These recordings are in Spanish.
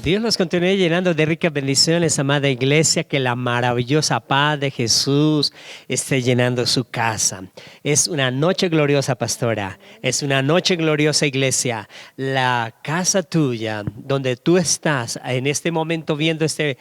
Dios los continúe llenando de ricas bendiciones, amada iglesia, que la maravillosa paz de Jesús esté llenando su casa. Es una noche gloriosa, pastora, es una noche gloriosa, iglesia. La casa tuya, donde tú estás en este momento viendo este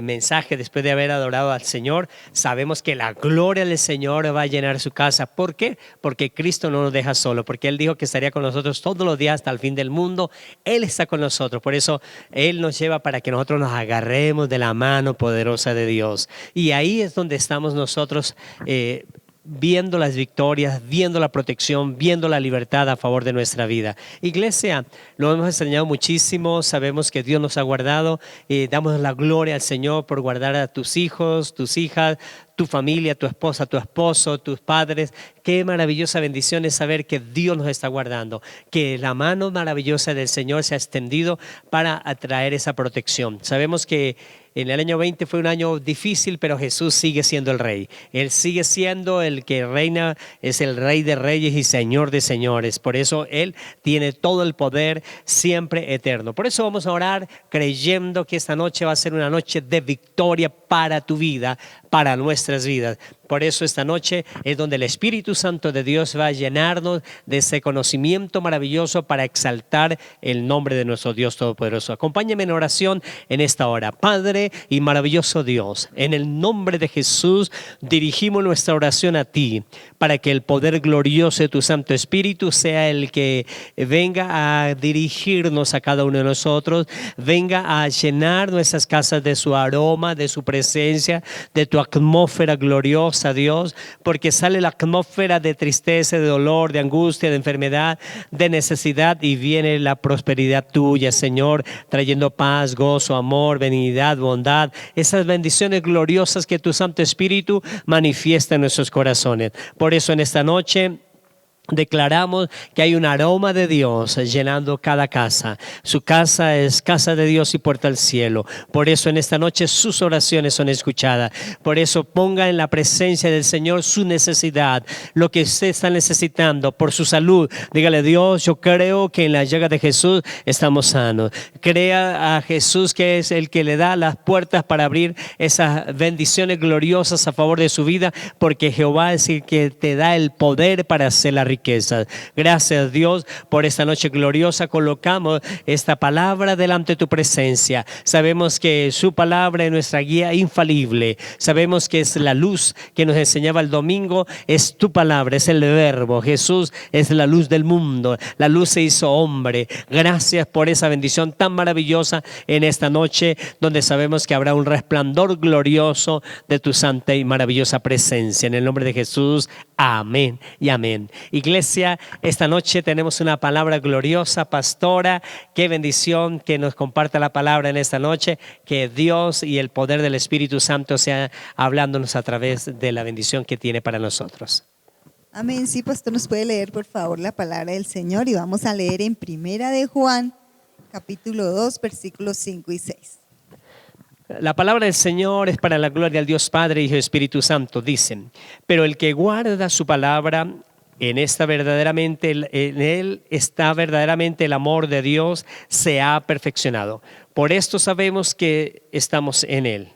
mensaje después de haber adorado al Señor, sabemos que la gloria del Señor va a llenar su casa. ¿Por qué? Porque Cristo no nos deja solo, porque Él dijo que estaría con nosotros todos los días hasta el fin del mundo. Él está con nosotros, por eso Él nos lleva para que nosotros nos agarremos de la mano poderosa de Dios. Y ahí es donde estamos nosotros viendo las victorias, viendo la protección, viendo la libertad a favor de nuestra vida. Iglesia, lo hemos extrañado muchísimo, sabemos que Dios nos ha guardado, damos la gloria al Señor por guardar a tus hijos, tus hijas, tu familia, tu esposa, tu esposo, tus padres. Qué maravillosa bendición es saber que Dios nos está guardando, que la mano maravillosa del Señor se ha extendido para atraer esa protección. Sabemos que en el año 20 fue un año difícil, pero Jesús sigue siendo el Rey. Él sigue siendo el que reina, es el Rey de Reyes y Señor de Señores. Por eso Él tiene todo el poder siempre eterno. Por eso vamos a orar creyendo que esta noche va a ser una noche de victoria para tu vida, para nuestras vidas. Por eso esta noche es donde el Espíritu Santo de Dios va a llenarnos de ese conocimiento maravilloso para exaltar el nombre de nuestro Dios Todopoderoso. Acompáñame en oración en esta hora. Padre y maravilloso Dios, en el nombre de Jesús dirigimos nuestra oración a ti para que el poder glorioso de tu Santo Espíritu sea el que venga a dirigirnos a cada uno de nosotros, venga a llenar nuestras casas de su aroma, de su presencia, de tu atmósfera gloriosa, Dios, porque sale la atmósfera de tristeza, de dolor, de angustia, de enfermedad, de necesidad, y viene la prosperidad tuya, Señor, trayendo paz, gozo, amor, benignidad, bondad, esas bendiciones gloriosas que tu Santo Espíritu manifiesta en nuestros corazones. Por eso en esta noche declaramos que hay un aroma de Dios llenando cada casa. Su casa es casa de Dios y puerta al cielo. Por eso en esta noche sus oraciones son escuchadas. Por eso ponga en la presencia del Señor su necesidad, lo que usted está necesitando por su salud. Dígale: Dios, yo creo que en la llaga de Jesús estamos sanos. Crea a Jesús que es el que le da las puertas para abrir esas bendiciones gloriosas a favor de su vida, porque Jehová es el que te da el poder para hacer la riquezas. Gracias, Dios, por esta noche gloriosa. Colocamos esta palabra delante de tu presencia. Sabemos que su palabra es nuestra guía infalible. Sabemos que es la luz que nos enseñaba el domingo. Es tu palabra, es el verbo. Jesús es la luz del mundo. La luz se hizo hombre. Gracias por esa bendición tan maravillosa en esta noche, donde sabemos que habrá un resplandor glorioso de tu santa y maravillosa presencia. En el nombre de Jesús, amén y amén. Iglesia, esta noche tenemos una palabra gloriosa, pastora. Qué bendición que nos comparta la palabra en esta noche. Que Dios y el poder del Espíritu Santo sea hablándonos a través de la bendición que tiene para nosotros. Amén. Sí, pastor, nos puede leer por favor la palabra del Señor, y vamos a leer en Primera de Juan, capítulo 2, versículos 5 y 6. La palabra del Señor es para la gloria del Dios Padre, Hijo y Espíritu Santo. Dicen: pero el que guarda su palabra, en él está verdaderamente el amor de Dios, se ha perfeccionado. Por esto sabemos que estamos en Él.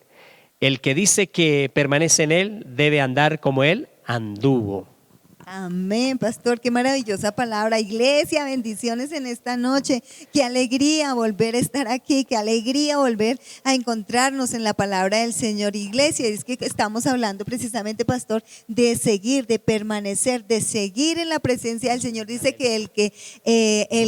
El que dice que permanece en Él debe andar como Él anduvo. Amén, pastor, qué maravillosa palabra. Iglesia, bendiciones en esta noche. Qué alegría volver a estar aquí, qué alegría volver a encontrarnos en la palabra del Señor. Iglesia, es que estamos hablando precisamente, pastor, de seguir, de permanecer, de seguir en la presencia del Señor. Dice que el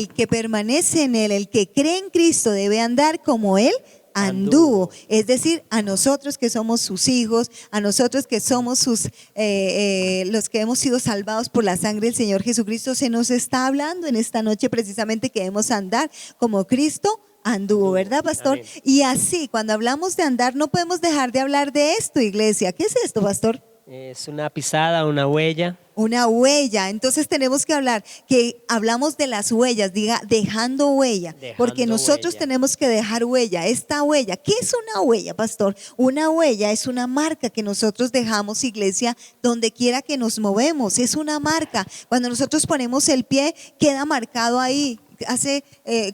que permanece en Él, el que cree en Cristo, debe andar como Él anduvo, es decir, a nosotros que somos sus hijos, a nosotros que somos los que hemos sido salvados por la sangre del Señor Jesucristo, se nos está hablando en esta noche precisamente que debemos andar como Cristo anduvo, ¿verdad, pastor? Amén. Y así, cuando hablamos de andar, no podemos dejar de hablar de esto, iglesia. ¿Qué es esto, pastor? Es una pisada, una huella. Una huella. Entonces tenemos que hablar, que hablamos de las huellas, diga dejando huella, porque nosotros tenemos que dejar huella. Esta huella, ¿qué es una huella, pastor? Una huella es una marca que nosotros dejamos, iglesia, donde quiera que nos movemos. Es una marca. Cuando nosotros ponemos el pie, queda marcado ahí. hace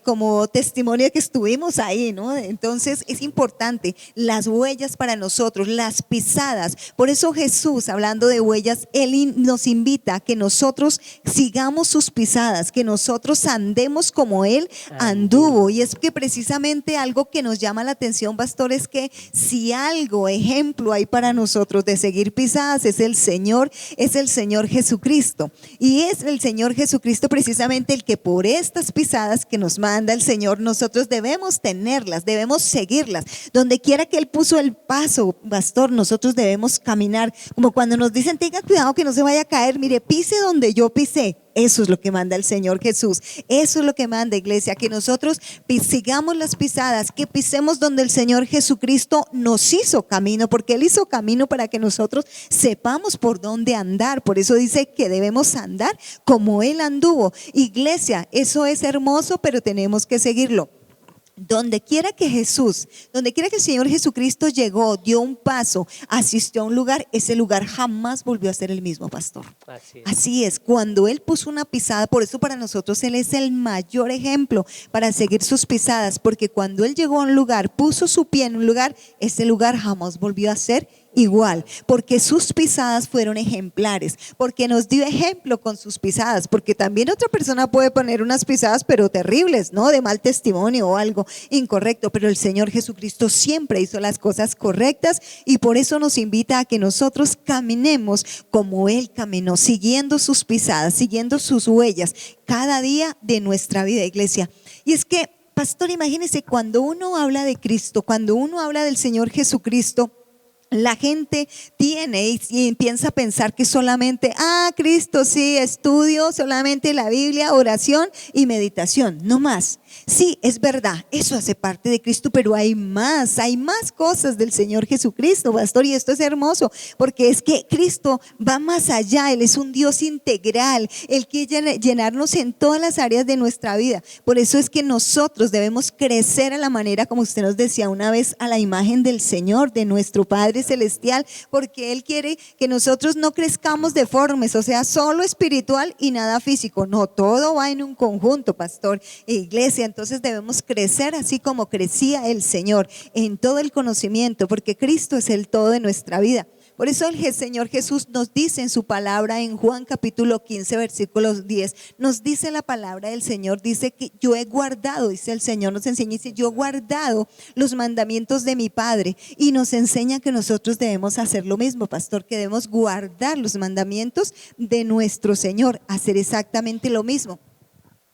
como testimonio de que estuvimos ahí, ¿no? Entonces es importante las huellas para nosotros, las pisadas. Por eso Jesús, hablando de huellas, Él nos invita a que nosotros sigamos sus pisadas, que nosotros andemos como Él anduvo. Y es que precisamente algo que nos llama la atención, pastor, es que si algo, ejemplo hay para nosotros de seguir pisadas, es el Señor Jesucristo. Y es el Señor Jesucristo precisamente el que por estas pisadas que nos manda el Señor, nosotros debemos tenerlas, debemos seguirlas. Donde quiera que Él puso el paso, pastor, nosotros debemos caminar. Como cuando nos dicen, tenga cuidado que no se vaya a caer, mire, pise donde yo pisé. Eso es lo que manda el Señor Jesús. Eso es lo que manda, iglesia, que nosotros sigamos las pisadas, que pisemos donde el Señor Jesucristo nos hizo camino, porque Él hizo camino para que nosotros sepamos por dónde andar. Por eso dice que debemos andar como Él anduvo. Iglesia, eso es hermoso, pero tenemos que seguirlo. Donde quiera que el Señor Jesucristo llegó, dio un paso, asistió a un lugar, ese lugar jamás volvió a ser el mismo, pastor. Así es, cuando Él puso una pisada, por eso para nosotros Él es el mayor ejemplo para seguir sus pisadas, porque cuando Él llegó a un lugar, puso su pie en un lugar, ese lugar jamás volvió a ser igual, porque sus pisadas fueron ejemplares, porque nos dio ejemplo con sus pisadas, porque también otra persona puede poner unas pisadas pero terribles, ¿no? De mal testimonio o algo incorrecto, pero el Señor Jesucristo siempre hizo las cosas correctas y por eso nos invita a que nosotros caminemos como Él caminó, siguiendo sus pisadas, siguiendo sus huellas cada día de nuestra vida, iglesia. Y es que, pastor, imagínese, cuando uno habla de Cristo, cuando uno habla del Señor Jesucristo, la gente tiene y piensa pensar que solamente, Cristo, sí, estudio solamente la Biblia, oración y meditación, no más. Sí, es verdad, eso hace parte de Cristo, pero hay más cosas del Señor Jesucristo, pastor, y esto es hermoso, porque es que Cristo va más allá, Él es un Dios integral, Él quiere llenarnos en todas las áreas de nuestra vida. Por eso es que nosotros debemos crecer a la manera, como usted nos decía una vez, a la imagen del Señor, de nuestro Padre Celestial, porque Él quiere que nosotros no crezcamos deformes, o sea, solo espiritual y nada físico, no, todo va en un conjunto, pastor e iglesia. Entonces debemos crecer así como crecía el Señor en todo el conocimiento, porque Cristo es el todo de nuestra vida. Por eso el Señor Jesús nos dice en su palabra en Juan capítulo 15 versículos 10, nos dice la palabra del Señor, dice que yo he guardado, dice el Señor, nos enseña, dice yo he guardado los mandamientos de mi Padre, y nos enseña que nosotros debemos hacer lo mismo, pastor, que debemos guardar los mandamientos de nuestro Señor, hacer exactamente lo mismo.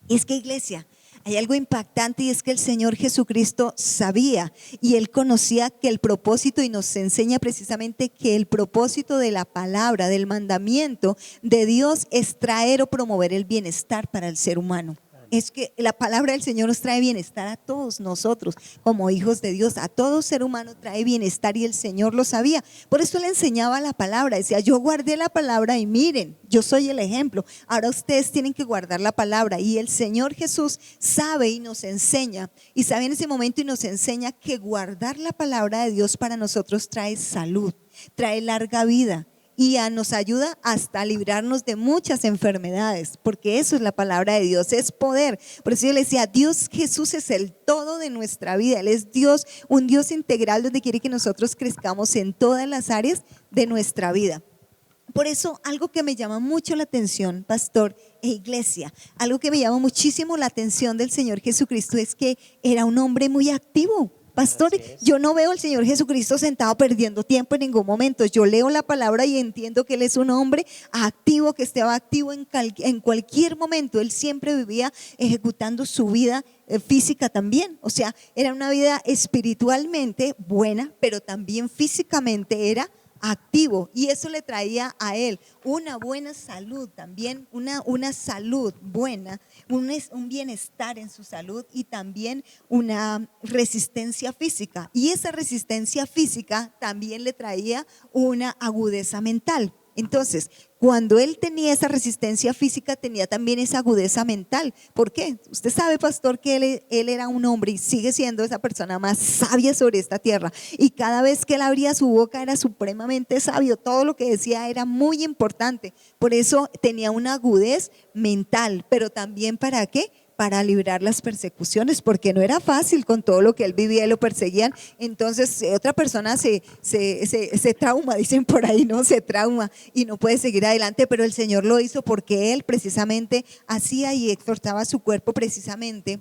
Y es que, iglesia, hay algo impactante, y es que el Señor Jesucristo sabía y Él conocía que el propósito, y nos enseña precisamente que el propósito de la palabra, del mandamiento de Dios, es traer o promover el bienestar para el ser humano. Es que la palabra del Señor nos trae bienestar a todos nosotros como hijos de Dios, a todo ser humano trae bienestar, y el Señor lo sabía. Por eso le enseñaba la palabra, decía yo guardé la palabra y miren, yo soy el ejemplo, ahora ustedes tienen que guardar la palabra. Y el Señor Jesús sabe y nos enseña, y sabe en ese momento y nos enseña que guardar la palabra de Dios para nosotros trae salud, trae larga vida, y nos ayuda hasta a librarnos de muchas enfermedades, porque eso es la palabra de Dios, es poder. Por eso yo le decía, Dios Jesús es el todo de nuestra vida, Él es Dios, un Dios integral donde quiere que nosotros crezcamos en todas las áreas de nuestra vida. Por eso algo que me llama mucho la atención, pastor e iglesia, algo que me llama muchísimo la atención del Señor Jesucristo es que era un hombre muy activo. Pastor, yo no veo al Señor Jesucristo sentado perdiendo tiempo en ningún momento. Yo leo la palabra y entiendo que Él es un hombre activo, que estaba activo en cualquier momento. Él siempre vivía ejecutando su vida física también. O sea, era una vida espiritualmente buena, pero también físicamente era activo, y eso le traía a él una buena salud también, una salud buena, un bienestar en su salud, y también una resistencia física, y esa resistencia física también le traía una agudeza mental. Entonces, cuando él tenía esa resistencia física, tenía también esa agudeza mental. ¿Por qué? Usted sabe, pastor, que él era un hombre y sigue siendo esa persona más sabia sobre esta tierra. Y cada vez que él abría su boca era supremamente sabio. Todo lo que decía era muy importante. Por eso tenía una agudez mental. Pero también, ¿para qué? para librar las persecuciones, porque no era fácil con todo lo que él vivía y lo perseguían. Entonces otra persona se trauma, dicen por ahí, ¿no? Se trauma y no puede seguir adelante, pero el Señor lo hizo porque él precisamente hacía y exhortaba su cuerpo precisamente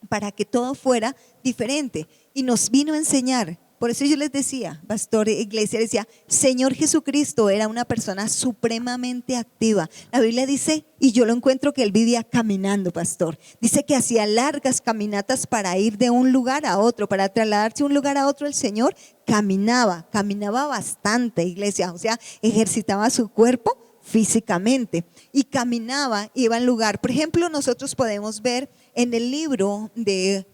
para que todo fuera diferente, y nos vino a enseñar. Por eso yo les decía, pastor, iglesia, decía, Señor Jesucristo era una persona supremamente activa. La Biblia dice, y yo lo encuentro, que él vivía caminando, pastor. Dice que hacía largas caminatas para ir de un lugar a otro, para trasladarse de un lugar a otro. El Señor caminaba bastante, iglesia, o sea, ejercitaba su cuerpo físicamente y caminaba, iba al lugar. Por ejemplo, nosotros podemos ver en el libro de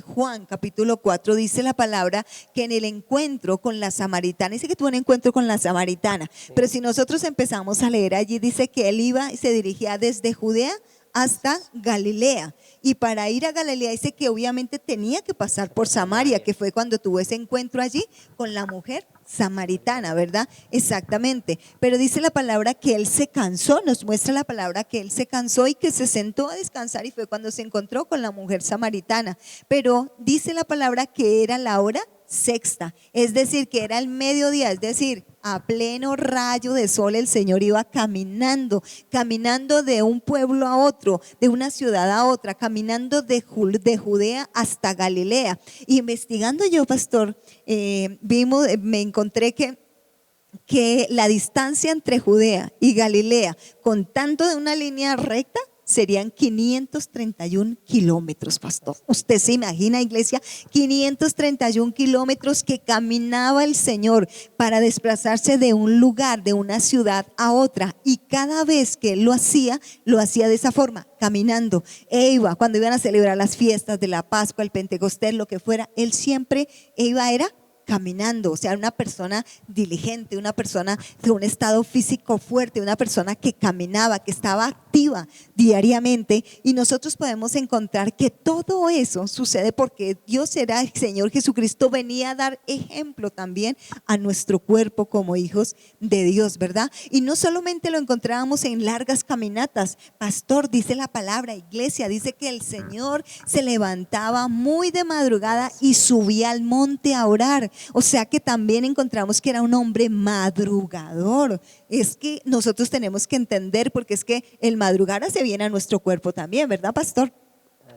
Juan, capítulo 4, dice la palabra que en el encuentro con la samaritana, dice que tuvo un encuentro con la samaritana, pero si nosotros empezamos a leer allí, dice que él iba y se dirigía desde Judea hasta Galilea, y para ir a Galilea dice que obviamente tenía que pasar por Samaria, que fue cuando tuvo ese encuentro allí con la mujer samaritana, ¿verdad? Exactamente. Pero dice la palabra que él se cansó, nos muestra la palabra que él se cansó y que se sentó a descansar, y fue cuando se encontró con la mujer samaritana. Pero dice la palabra que era la hora sexta, es decir, que era el mediodía, es decir, a pleno rayo de sol el Señor iba caminando de un pueblo a otro, de una ciudad a otra, caminando de Judea hasta Galilea. Investigando yo, pastor, me encontré que la distancia entre Judea y Galilea, contando de una línea recta, serían 531 kilómetros, pastor. Usted se imagina, iglesia, 531 kilómetros que caminaba el Señor para desplazarse de un lugar, de una ciudad a otra, y cada vez que él lo hacía de esa forma, caminando. E iba, cuando iban a celebrar las fiestas de la Pascua, el Pentecostés, lo que fuera, él siempre era caminando. O sea, una persona diligente, una persona de un estado físico fuerte, una persona que caminaba, que estaba activa diariamente. Y nosotros podemos encontrar que todo eso sucede porque Dios era el Señor Jesucristo, venía a dar ejemplo también a nuestro cuerpo como hijos de Dios, ¿verdad? Y no solamente lo encontrábamos en largas caminatas, pastor, dice la palabra, iglesia, dice que el Señor se levantaba muy de madrugada y subía al monte a orar. O sea que también encontramos que era un hombre madrugador. Es que nosotros tenemos que entender, porque es que el madrugar hace bien a nuestro cuerpo también, ¿verdad, pastor?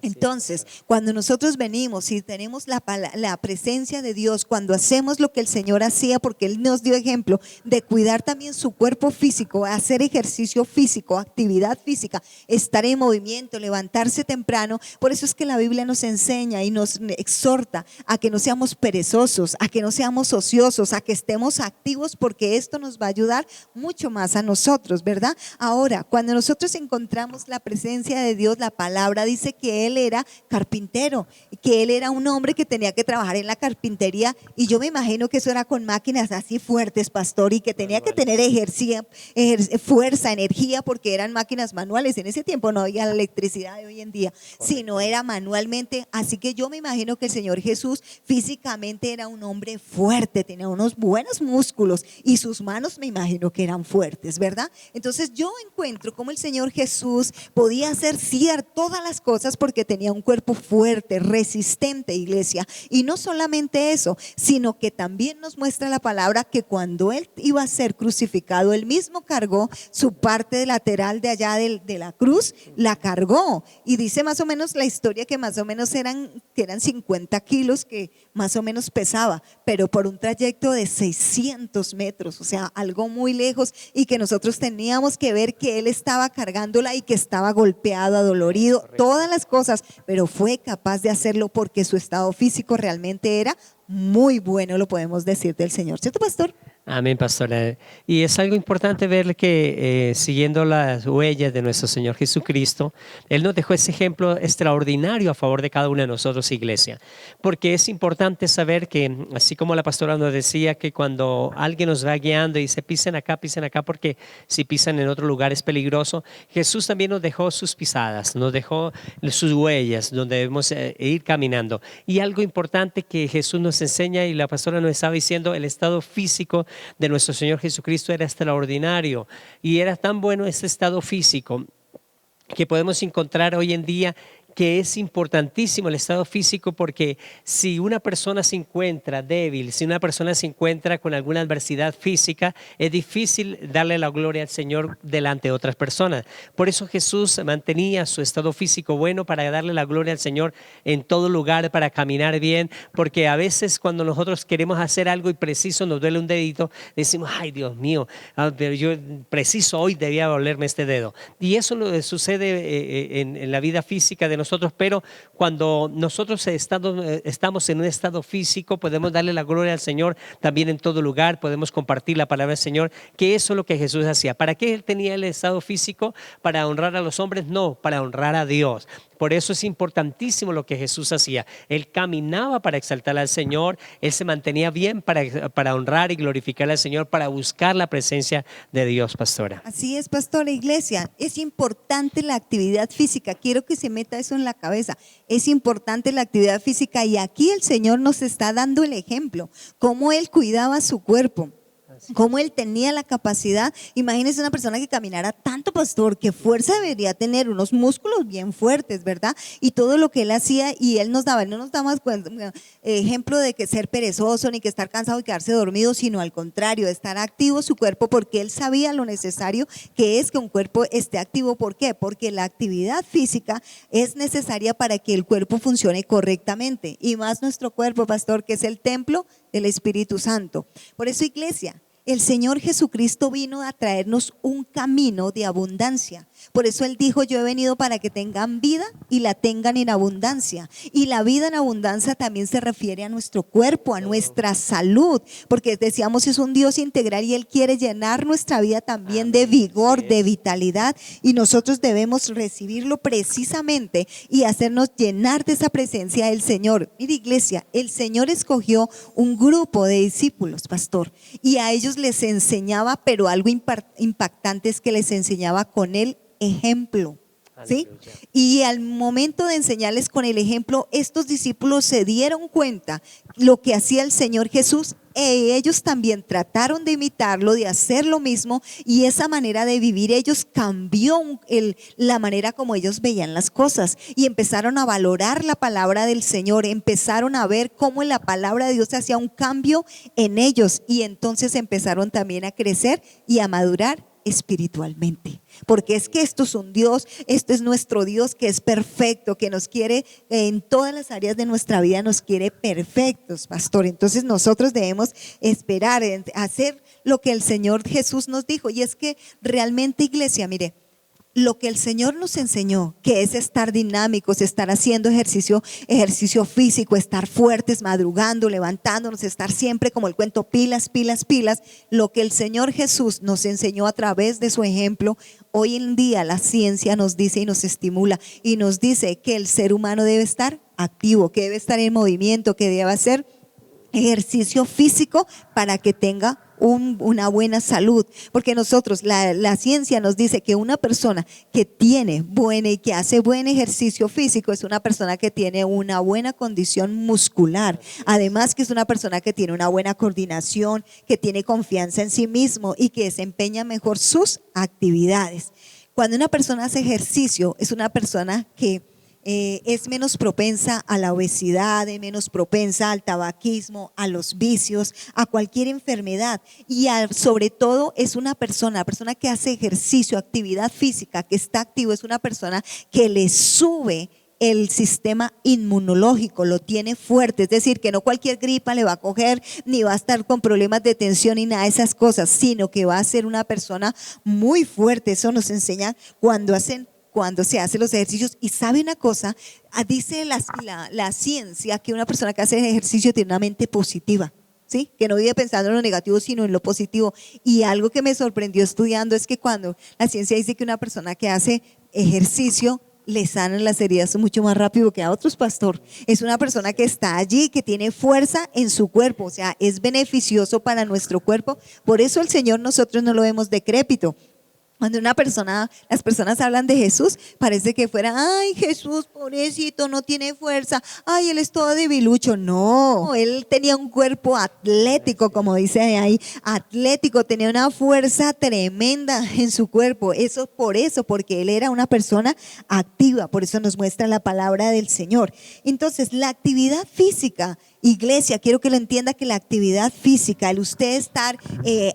Entonces, cuando nosotros venimos y tenemos la presencia de Dios, cuando hacemos lo que el Señor hacía, porque Él nos dio ejemplo de cuidar también su cuerpo físico, hacer ejercicio físico, actividad física, estar en movimiento, levantarse temprano. Por eso es que la Biblia nos enseña y nos exhorta a que no seamos perezosos, a que no seamos ociosos, a que estemos activos, porque esto nos va a ayudar mucho más a nosotros, ¿verdad? Ahora, cuando nosotros encontramos la presencia de Dios, la palabra dice que Él era carpintero, que él era un hombre que tenía que trabajar en la carpintería, y yo me imagino que eso era con máquinas así fuertes, pastor, y que tenía que tener fuerza, energía, porque eran máquinas manuales. En ese tiempo no había la electricidad de hoy en día, sino era manualmente. Así que yo me imagino que el Señor Jesús físicamente era un hombre fuerte, tenía unos buenos músculos, y sus manos me imagino que eran fuertes, ¿verdad? Entonces yo encuentro cómo el Señor Jesús podía hacer todas las cosas porque tenía un cuerpo fuerte, resistente, iglesia. Y no solamente eso, sino que también nos muestra la palabra que cuando él iba a ser crucificado, él mismo cargó su parte lateral de allá de la cruz, la cargó. Y dice más o menos la historia que más o menos eran 50 kilos que más o menos pesaba, pero por un trayecto de 600 metros, o sea, algo muy lejos, y que nosotros teníamos que ver que él estaba cargándola y que estaba golpeado, adolorido, todas las cosas, pero fue capaz de hacerlo porque su estado físico realmente era muy bueno, lo podemos decir del Señor, ¿cierto, pastor? Amén, pastora. Y es algo importante ver que siguiendo las huellas de nuestro Señor Jesucristo, Él nos dejó ese ejemplo extraordinario a favor de cada uno de nosotros, iglesia. Porque es importante saber que, así como la pastora nos decía, que cuando alguien nos va guiando y dice pisen acá, porque si pisan en otro lugar es peligroso, Jesús también nos dejó sus pisadas, nos dejó sus huellas donde debemos ir caminando. Y algo importante que Jesús nos enseña, y la pastora nos estaba diciendo, el estado físico de nuestro Señor Jesucristo era extraordinario, y era tan bueno ese estado físico que podemos encontrar hoy en día, que es importantísimo el estado físico, porque si una persona se encuentra débil, si una persona se encuentra con alguna adversidad física, es difícil darle la gloria al Señor delante de otras personas. Por eso Jesús mantenía su estado físico bueno para darle la gloria al Señor en todo lugar, para caminar bien, porque a veces cuando nosotros queremos hacer algo y preciso nos duele un dedito, decimos, ay Dios mío, pero yo preciso hoy debía dolerme este dedo. Y eso sucede en la vida física de nosotros, pero cuando nosotros estamos en un estado físico, podemos darle la gloria al Señor también en todo lugar, podemos compartir la palabra del Señor, que eso es lo que Jesús hacía. ¿Para qué él tenía el estado físico? ¿Para honrar a los hombres? No, para honrar a Dios. Por eso es importantísimo lo que Jesús hacía. Él caminaba para exaltar al Señor, él se mantenía bien para honrar y glorificar al Señor, para buscar la presencia de Dios, pastora. Así es, pastora. Iglesia, es importante la actividad física. Quiero que se meta eso en la cabeza. Es importante la actividad física, y aquí el Señor nos está dando el ejemplo, cómo él cuidaba su cuerpo, cómo él tenía la capacidad. Imagínense una persona que caminara tanto, pastor, qué fuerza debería tener, unos músculos bien fuertes, ¿verdad? Y todo lo que él hacía, y él nos daba, no nos daba ejemplo de que ser perezoso, ni que estar cansado y quedarse dormido, sino al contrario, de estar activo su cuerpo, porque él sabía lo necesario que es que un cuerpo esté activo. ¿Por qué? Porque la actividad física es necesaria para que el cuerpo funcione correctamente, y más nuestro cuerpo, pastor, que es el templo del Espíritu Santo. Por eso, iglesia, el Señor Jesucristo vino a traernos un camino de abundancia. Por eso Él dijo, yo he venido para que tengan vida y la tengan en abundancia. Y la vida en abundancia también se refiere a nuestro cuerpo, a nuestra salud, porque decíamos, es un Dios integral y Él quiere llenar nuestra vida también de vigor, de vitalidad, y nosotros debemos recibirlo precisamente y hacernos llenar de esa presencia del Señor. Mira, iglesia, el Señor escogió un grupo de discípulos, pastor, y a ellos les enseñaba, pero algo impactante es que les enseñaba con el ejemplo. ¿Sí? Y al momento de enseñarles con el ejemplo, estos discípulos se dieron cuenta lo que hacía el Señor Jesús, e ellos también trataron de imitarlo, de hacer lo mismo, y esa manera de vivir ellos cambió la manera como ellos veían las cosas, y empezaron a valorar la palabra del Señor, empezaron a ver cómo en la palabra de Dios hacía un cambio en ellos, y entonces empezaron también a crecer y a madurar espiritualmente, porque es que esto es un Dios, esto es nuestro Dios que es perfecto, que nos quiere en todas las áreas de nuestra vida, nos quiere perfectos, pastor. Entonces nosotros debemos esperar, hacer lo que el Señor Jesús nos dijo, y es que realmente, iglesia, mire, lo que el Señor nos enseñó, que es estar dinámicos, estar haciendo ejercicio físico, estar fuertes, madrugando, levantándonos, estar siempre como el cuento, pilas, pilas, pilas. Lo que el Señor Jesús nos enseñó a través de su ejemplo, hoy en día la ciencia nos dice y nos estimula y nos dice que el ser humano debe estar activo, que debe estar en movimiento, que debe hacer ejercicio físico para que tenga una buena salud, porque nosotros, la ciencia nos dice que una persona que tiene buena y que hace buen ejercicio físico es una persona que tiene una buena condición muscular, además que es una persona que tiene una buena coordinación, que tiene confianza en sí mismo y que desempeña mejor sus actividades. Cuando una persona hace ejercicio, es una persona que es menos propensa a la obesidad, es menos propensa al tabaquismo, a los vicios, a cualquier enfermedad, y sobre todo es una persona que hace ejercicio, actividad física, que está activo, es una persona que le sube el sistema inmunológico, lo tiene fuerte, es decir, que no cualquier gripa le va a coger, ni va a estar con problemas de tensión ni nada de esas cosas, sino que va a ser una persona muy fuerte. Eso nos enseña cuando se hacen los ejercicios. Y sabe una cosa, dice la ciencia que una persona que hace ejercicio tiene una mente positiva, ¿sí? Que no vive pensando en lo negativo sino en lo positivo. Y algo que me sorprendió estudiando es que cuando la ciencia dice que una persona que hace ejercicio le sanan las heridas mucho más rápido que a otros, pastor. Es una persona que está allí, que tiene fuerza en su cuerpo, o sea, es beneficioso para nuestro cuerpo. Por eso el Señor nosotros no lo vemos decrépito. Cuando las personas hablan de Jesús, parece que fuera, ay, Jesús, pobrecito, no tiene fuerza, ay, él es todo debilucho. No, él tenía un cuerpo atlético, como dice ahí, atlético, tenía una fuerza tremenda en su cuerpo. Porque él era una persona activa, por eso nos muestra la palabra del Señor. Entonces, la actividad física, iglesia, quiero que lo entienda, que la actividad física, el usted estar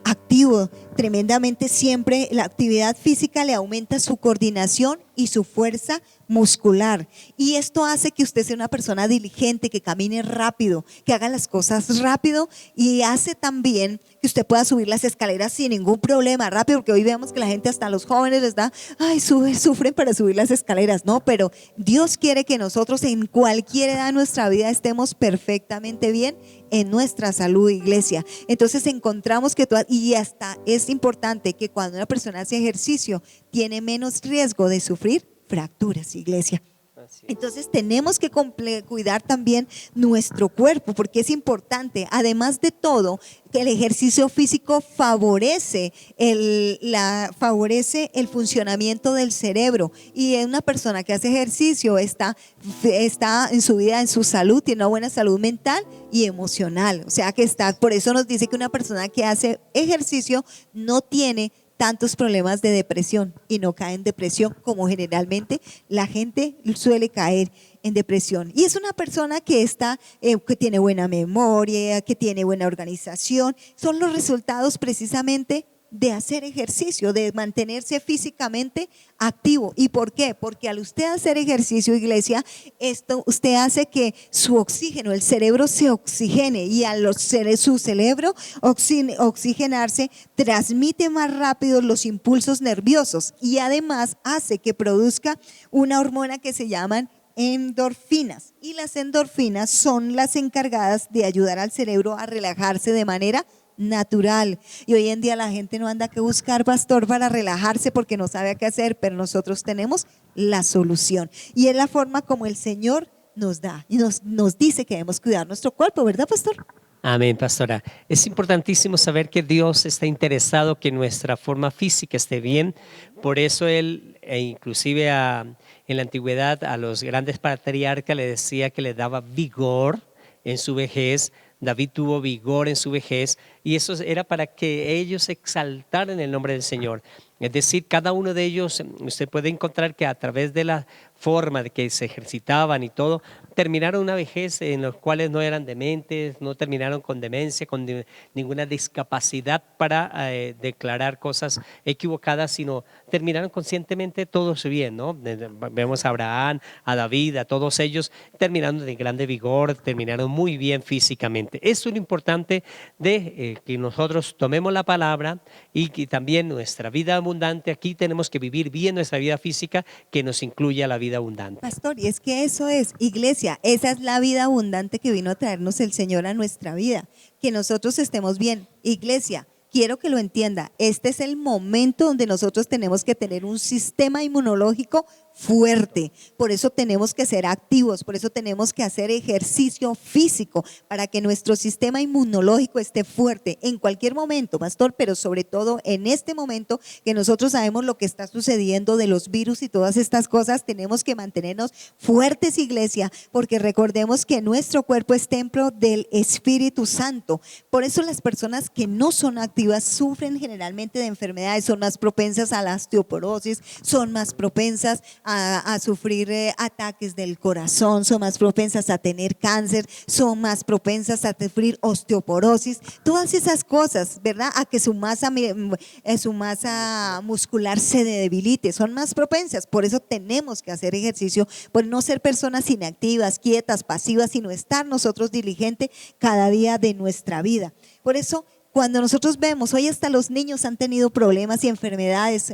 activo tremendamente siempre, la actividad física le aumenta su coordinación y su fuerza muscular. Y esto hace que usted sea una persona diligente, que camine rápido, que haga las cosas rápido, y hace también que usted pueda subir las escaleras sin ningún problema, rápido, porque hoy vemos que la gente, hasta los jóvenes les da, ay, sufren para subir las escaleras. No, pero Dios quiere que nosotros en cualquier edad de nuestra vida estemos perfectamente bien en nuestra salud, iglesia. Entonces encontramos que y hasta es importante que cuando una persona hace ejercicio tiene menos riesgo de sufrir fracturas, iglesia. Entonces tenemos que cuidar también nuestro cuerpo, porque es importante. Además de todo, que el ejercicio físico favorece el funcionamiento del cerebro, y una persona que hace ejercicio está en su vida, en su salud, tiene una buena salud mental y emocional. O sea que por eso nos dice que una persona que hace ejercicio no tiene tantos problemas de depresión y no cae en depresión, como generalmente la gente suele caer en depresión. Y es una persona que que tiene buena memoria, que tiene buena organización. Son los resultados precisamente de hacer ejercicio, de mantenerse físicamente activo. ¿Y por qué? Porque al usted hacer ejercicio, iglesia, usted hace que su oxígeno, el cerebro se oxigene, y al su cerebro oxigenarse, transmite más rápido los impulsos nerviosos, y además hace que produzca una hormona que se llaman endorfinas, y las endorfinas son las encargadas de ayudar al cerebro a relajarse de manera natural. Y hoy en día la gente no anda que buscar, pastor, para relajarse porque no sabe qué hacer, pero nosotros tenemos la solución, y es la forma como el Señor nos da y nos dice que debemos cuidar nuestro cuerpo, ¿verdad, pastor? Amén, pastora. Es importantísimo saber que Dios está interesado que nuestra forma física esté bien. Por eso Él, inclusive en la antigüedad, a los grandes patriarcas le decía que le daba vigor en su vejez. David tuvo vigor en su vejez, y eso era para que ellos exaltaran el nombre del Señor. Es decir, cada uno de ellos, usted puede encontrar que a través de la forma de que se ejercitaban y todo, terminaron una vejez en los cuales no eran dementes, no terminaron con demencia, con ninguna discapacidad para declarar cosas equivocadas, sino terminaron conscientemente todos bien, ¿no? Vemos a Abraham, a David, a todos ellos terminando de grande vigor, terminaron muy bien físicamente. Eso es lo importante de que nosotros tomemos la palabra, y que también nuestra vida abundante, aquí tenemos que vivir bien nuestra vida física, que nos incluya la vida abundante. Pastor, y es que eso es, iglesia, esa es la vida abundante que vino a traernos el Señor a nuestra vida, que nosotros estemos bien. Iglesia, quiero que lo entienda, este es el momento donde nosotros tenemos que tener un sistema inmunológico fuerte. Por eso tenemos que ser activos, por eso tenemos que hacer ejercicio físico, para que nuestro sistema inmunológico esté fuerte en cualquier momento, pastor, pero sobre todo en este momento que nosotros sabemos lo que está sucediendo de los virus y todas estas cosas. Tenemos que mantenernos fuertes, iglesia, porque recordemos que nuestro cuerpo es templo del Espíritu Santo. Por eso las personas que no son activas sufren generalmente de enfermedades, son más propensas a la osteoporosis, son más propensas a sufrir ataques del corazón, son más propensas a tener cáncer, son más propensas a sufrir osteoporosis, todas esas cosas, ¿verdad? A que su masa muscular se debilite, son más propensas. Por eso tenemos que hacer ejercicio, por no ser personas inactivas, quietas, pasivas, sino estar nosotros diligentes cada día de nuestra vida. Por eso, cuando nosotros vemos, hoy hasta los niños han tenido problemas y enfermedades.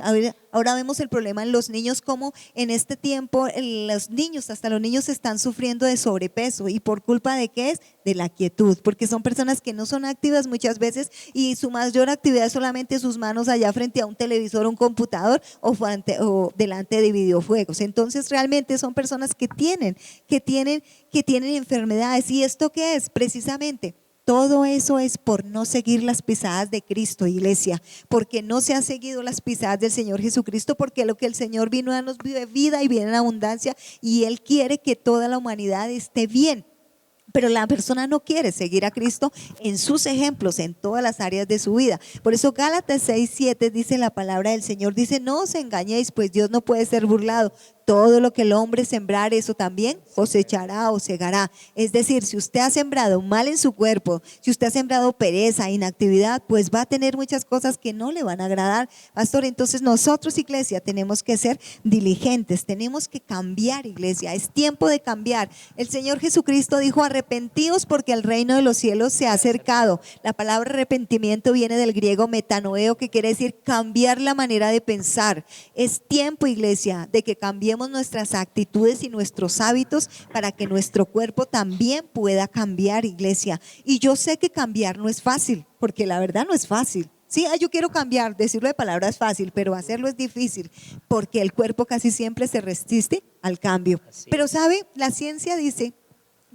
Ahora vemos el problema en los niños, como en este tiempo hasta los niños están sufriendo de sobrepeso. ¿Y por culpa de qué es? De la quietud, porque son personas que no son activas muchas veces, y su mayor actividad es solamente sus manos allá frente a un televisor, un computador, o delante de videojuegos. Entonces realmente son personas que tienen enfermedades. ¿Y esto qué es? Precisamente Todo eso es por no seguir las pisadas de Cristo, iglesia, porque no se han seguido las pisadas del Señor Jesucristo, porque lo que el Señor vino a darnos vive vida y viene en abundancia, y Él quiere que toda la humanidad esté bien. Pero la persona no quiere seguir a Cristo en sus ejemplos, en todas las áreas de su vida. Por eso Gálatas 6:7 dice la palabra del Señor, dice: no os engañéis, pues Dios no puede ser burlado. Todo lo que el hombre sembrar, eso también cosechará o segará. Es decir, si usted ha sembrado mal en su cuerpo, si usted ha sembrado pereza, inactividad, pues va a tener muchas cosas que no le van a agradar, pastor. Entonces nosotros, iglesia, tenemos que ser diligentes, tenemos que cambiar, iglesia. Es tiempo de cambiar. El Señor Jesucristo dijo: arrepentíos porque el reino de los cielos se ha acercado. La palabra arrepentimiento viene del griego metanoeo, que quiere decir cambiar la manera de pensar. Es tiempo, iglesia, de que cambiemos nuestras actitudes y nuestros hábitos para que nuestro cuerpo también pueda cambiar, iglesia. Y yo sé que cambiar no es fácil, porque la verdad no es fácil. Sí, yo quiero cambiar, decirlo de palabra es fácil, pero hacerlo es difícil, porque el cuerpo casi siempre se resiste al cambio. Pero sabe, la ciencia dice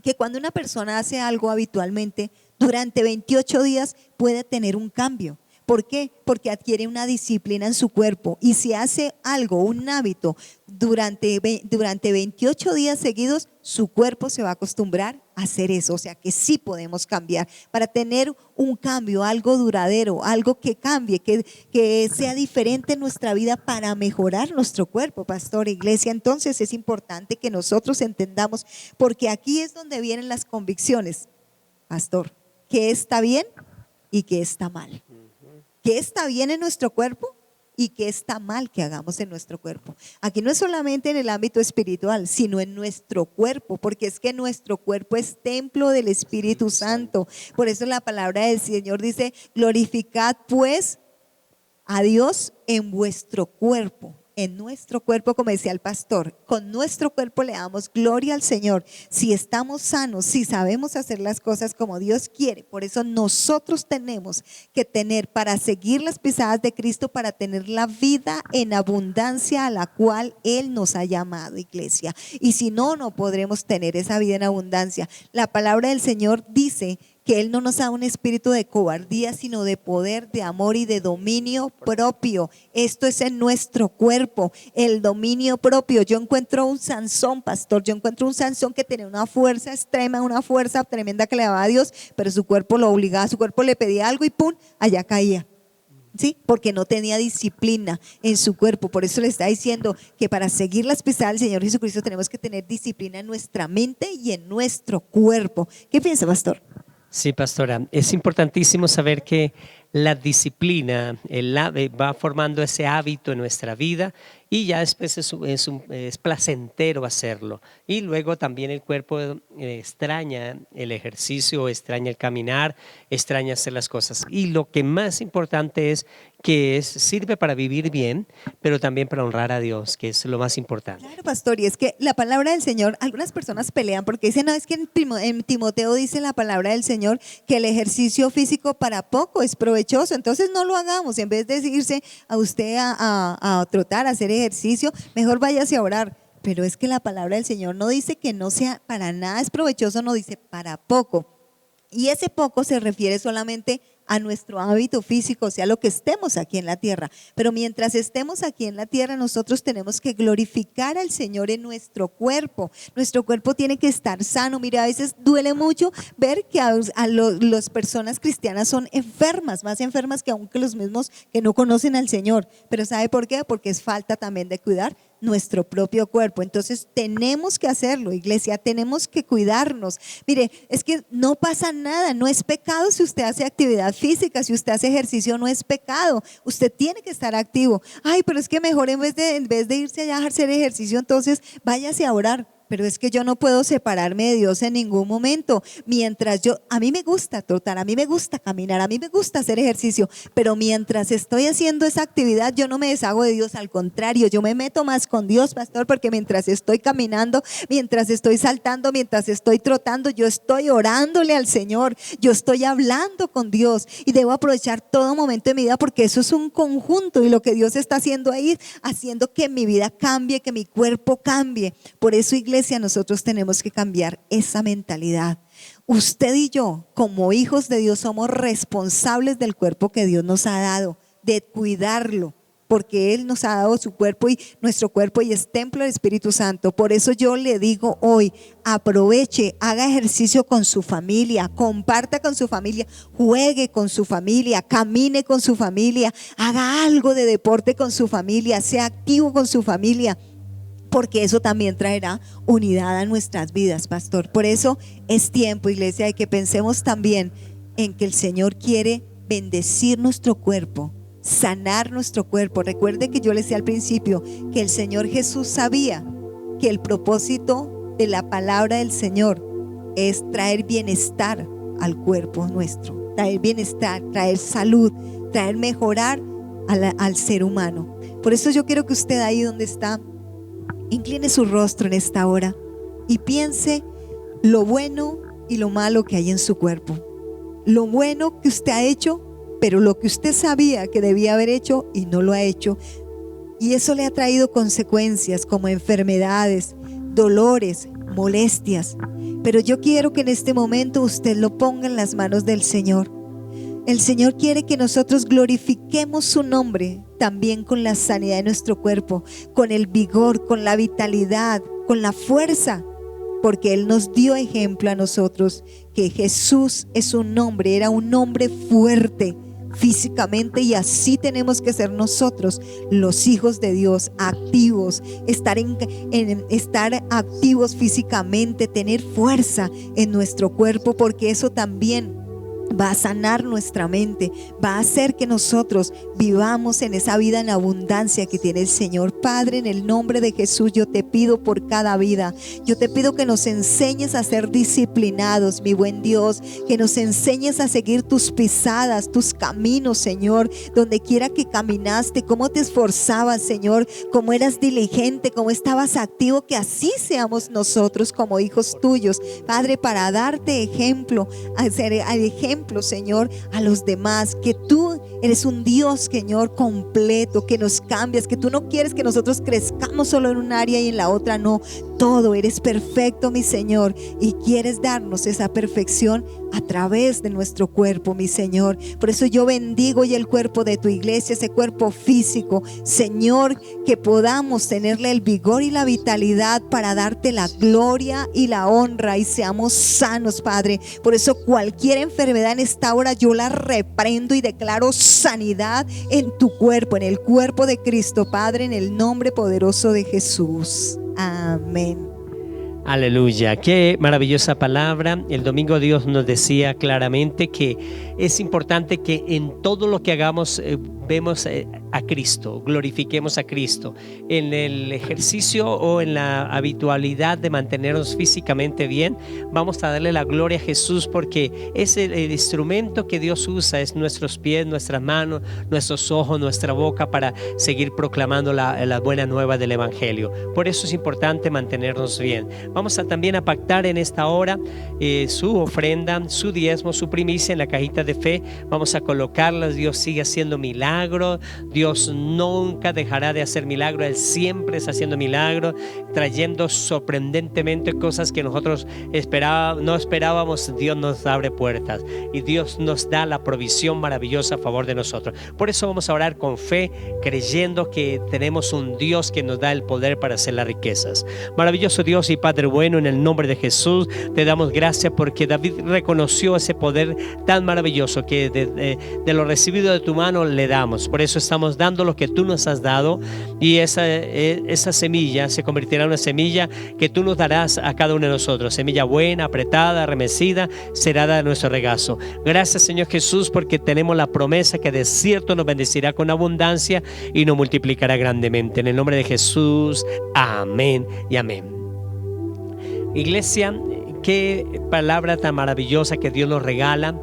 que cuando una persona hace algo habitualmente, durante 28 días puede tener un cambio. ¿Por qué? Porque adquiere una disciplina en su cuerpo, y si hace algo, un hábito, durante 28 días seguidos, su cuerpo se va a acostumbrar a hacer eso. O sea que sí podemos cambiar para tener un cambio, algo duradero, algo que cambie, que sea diferente en nuestra vida para mejorar nuestro cuerpo, pastor, iglesia. Entonces es importante que nosotros entendamos, porque aquí es donde vienen las convicciones, pastor, qué está bien y qué está mal. ¿Qué está bien en nuestro cuerpo y qué está mal que hagamos en nuestro cuerpo? Aquí no es solamente en el ámbito espiritual, sino en nuestro cuerpo, porque es que nuestro cuerpo es templo del Espíritu Santo. Por eso la palabra del Señor dice: glorificad pues a Dios en vuestro cuerpo. En nuestro cuerpo, como decía el pastor, con nuestro cuerpo le damos gloria al Señor. Si estamos sanos, si sabemos hacer las cosas como Dios quiere. Por eso nosotros tenemos que tener, para seguir las pisadas de Cristo, para tener la vida en abundancia a la cual Él nos ha llamado, iglesia. Y si no, no podremos tener esa vida en abundancia. La palabra del Señor dice que Él no nos da un espíritu de cobardía, sino de poder, de amor y de dominio propio. Esto es en nuestro cuerpo, el dominio propio. Yo encuentro un Sansón, pastor, yo encuentro un Sansón que tenía una fuerza extrema, una fuerza tremenda que le daba a Dios, pero su cuerpo lo obligaba, su cuerpo le pedía algo y ¡pum!, allá caía. ¿Sí? Porque no tenía disciplina en su cuerpo. Por eso le está diciendo que para seguir las pisadas del Señor Jesucristo tenemos que tener disciplina en nuestra mente y en nuestro cuerpo. ¿Qué piensa, pastor? Sí, pastora, es importantísimo saber que la disciplina va formando ese hábito en nuestra vida, y ya después es placentero hacerlo. Y luego también el cuerpo extraña el ejercicio, extraña el caminar, extraña hacer las cosas. Y lo que más importante es que sirve para vivir bien, pero también para honrar a Dios, que es lo más importante. Claro, pastor, y es que la palabra del Señor, algunas personas pelean porque dicen: no, es que en Timoteo dice la palabra del Señor que el ejercicio físico para poco es provechoso, entonces no lo hagamos. En vez de irse a usted a trotar, a hacer ejercicio, mejor váyase a orar. Pero es que la palabra del Señor no dice que no sea para nada es provechoso, no dice para poco. Y ese poco se refiere solamente a nuestro hábito físico, o sea, lo que estemos aquí en la tierra. Pero mientras estemos aquí en la tierra, nosotros tenemos que glorificar al Señor en nuestro cuerpo. Nuestro cuerpo tiene que estar sano. Mira, a veces duele mucho ver que las personas cristianas son enfermas, más enfermas que aún que los mismos que no conocen al Señor. Pero ¿sabe por qué? Porque es falta también de cuidar nuestro propio cuerpo. Entonces tenemos que hacerlo, iglesia, tenemos que cuidarnos. Mire, es que no pasa nada, no es pecado si usted hace actividad física, si usted hace ejercicio, no es pecado. Usted tiene que estar activo. Ay, pero es que mejor en vez de irse allá a hacer ejercicio, entonces váyase a orar. Pero es que yo no puedo separarme de Dios en ningún momento. A mí me gusta trotar, a mí me gusta caminar, a mí me gusta hacer ejercicio, pero mientras estoy haciendo esa actividad, yo no me deshago de Dios. Al contrario, yo me meto más con Dios, pastor, porque mientras estoy caminando, mientras estoy saltando, mientras estoy trotando, yo estoy orándole al Señor, yo estoy hablando con Dios, y debo aprovechar todo momento de mi vida, porque eso es un conjunto, y lo que Dios está haciendo ahí, haciendo que mi vida cambie, que mi cuerpo cambie. Por eso, iglesia, nosotros tenemos que cambiar esa mentalidad. usted y yo, como hijos de Dios, somos responsables del cuerpo que Dios nos ha dado, de cuidarlo, porque Él nos ha dado su cuerpo y nuestro cuerpo y es templo del Espíritu Santo. Por eso yo le digo hoy, aproveche, haga ejercicio con su familia, comparta con su familia, juegue con su familia, camine con su familia, haga algo de deporte con su familia, sea activo con su familia, porque eso también traerá unidad a nuestras vidas, pastor. Por eso es tiempo, iglesia, de que pensemos también en que el Señor quiere bendecir nuestro cuerpo, sanar nuestro cuerpo. Recuerde que yo le decía al principio que el Señor Jesús sabía que el propósito de la palabra del Señor es traer bienestar al cuerpo nuestro, traer bienestar, traer salud, traer mejorar al ser humano. Por eso yo quiero que usted ahí donde está, incline su rostro en esta hora y piense lo bueno y lo malo que hay en su cuerpo. Lo bueno que usted ha hecho, pero lo que usted sabía que debía haber hecho y no lo ha hecho. Y eso le ha traído consecuencias como enfermedades, dolores, molestias. Pero yo quiero que en este momento usted lo ponga en las manos del Señor. El Señor quiere que nosotros glorifiquemos su nombre también con la sanidad de nuestro cuerpo, con el vigor, con la vitalidad, con la fuerza, porque Él nos dio ejemplo a nosotros que Jesús es un hombre, era un hombre fuerte físicamente, y así tenemos que ser nosotros, los hijos de Dios, activos, estar activos físicamente, tener fuerza en nuestro cuerpo, porque eso también va a sanar nuestra mente, va a hacer que nosotros vivamos en esa vida en abundancia que tiene el Señor. Padre, en el nombre de Jesús, yo te pido por cada vida, yo te pido que nos enseñes a ser disciplinados, mi buen Dios, que nos enseñes a seguir tus pisadas, tus caminos, Señor, donde quiera que caminaste, cómo te esforzabas, Señor, cómo eras diligente, cómo estabas activo, que así seamos nosotros como hijos tuyos, Padre, para darte ejemplo, hacer ejemplo, Señor, a los demás, que tú eres un Dios, Señor, completo, que nos cambias, que tú no quieres que nosotros crezcamos solo en un área y en la otra no. Todo, eres perfecto, mi Señor, y quieres darnos esa perfección a través de nuestro cuerpo, mi Señor. Por eso yo bendigo y el cuerpo de tu iglesia, ese cuerpo físico, Señor, que podamos tenerle el vigor y la vitalidad para darte la gloria y la honra y seamos sanos, Padre. Por eso cualquier enfermedad en esta hora yo la reprendo y declaro sanidad en tu cuerpo, en el cuerpo de Cristo, Padre, en el nombre poderoso de Jesús. Amén. Aleluya, qué maravillosa palabra. El domingo Dios nos decía claramente que es importante que en todo lo que hagamos vemos a Cristo, glorifiquemos a Cristo. En el ejercicio o en la habitualidad de mantenernos físicamente bien, vamos a darle la gloria a Jesús, porque es el instrumento que Dios usa, es nuestros pies, nuestras manos, nuestros ojos, nuestra boca, para seguir proclamando la buena nueva del Evangelio. Por eso es importante mantenernos bien. Vamos también a pactar en esta hora su ofrenda, su diezmo, su primicia en la cajita de fe. Vamos a colocarlas. Dios sigue haciendo milagros. Dios nunca dejará de hacer milagros. Él siempre está haciendo milagros, trayendo sorprendentemente cosas que nosotros no esperábamos. Dios nos abre puertas y Dios nos da la provisión maravillosa a favor de nosotros. Por eso vamos a orar con fe, creyendo que tenemos un Dios que nos da el poder para hacer las riquezas. Maravilloso Dios y Padre bueno, en el nombre de Jesús te damos gracias, porque David reconoció ese poder tan maravilloso que de lo recibido de tu mano le damos. Por eso estamos dando lo que tú nos has dado, y esa semilla se convertirá en una semilla que tú nos darás a cada uno de nosotros. Semilla buena, apretada, remecida, será dada a nuestro regazo. Gracias, Señor Jesús, porque tenemos la promesa que de cierto nos bendecirá con abundancia y nos multiplicará grandemente. En el nombre de Jesús, amén y amén. Iglesia, qué palabra tan maravillosa que Dios nos regala.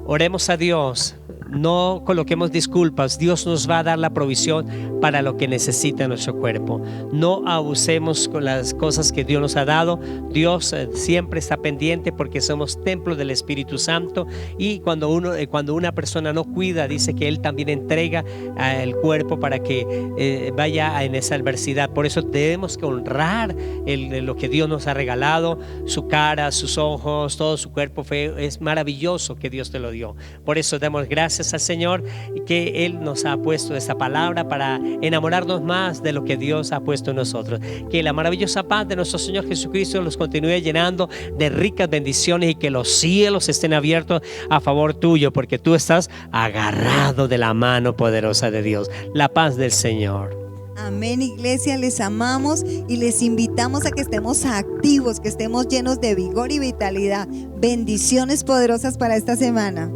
Oremos a Dios no coloquemos disculpas. Dios nos va a dar la provisión para lo que necesita nuestro cuerpo. No abusemos con las cosas que Dios nos ha dado. Dios siempre está pendiente porque somos templo del Espíritu Santo, y cuando una persona no cuida, dice que Él también entrega el cuerpo para que vaya en esa adversidad. Por eso debemos que honrar lo que Dios nos ha regalado, su cara, sus ojos, todo su cuerpo. Es maravilloso que Dios te lo dio. Por eso damos gracias al Señor que Él nos ha puesto esta palabra para enamorarnos más de lo que Dios ha puesto en nosotros. Que la maravillosa paz de nuestro Señor Jesucristo los continúe llenando de ricas bendiciones, y que los cielos estén abiertos a favor tuyo, porque tú estás agarrado de la mano poderosa de Dios. La paz del Señor. Amén, iglesia, les amamos y les invitamos a que estemos activos, que estemos llenos de vigor y vitalidad. Bendiciones poderosas para esta semana.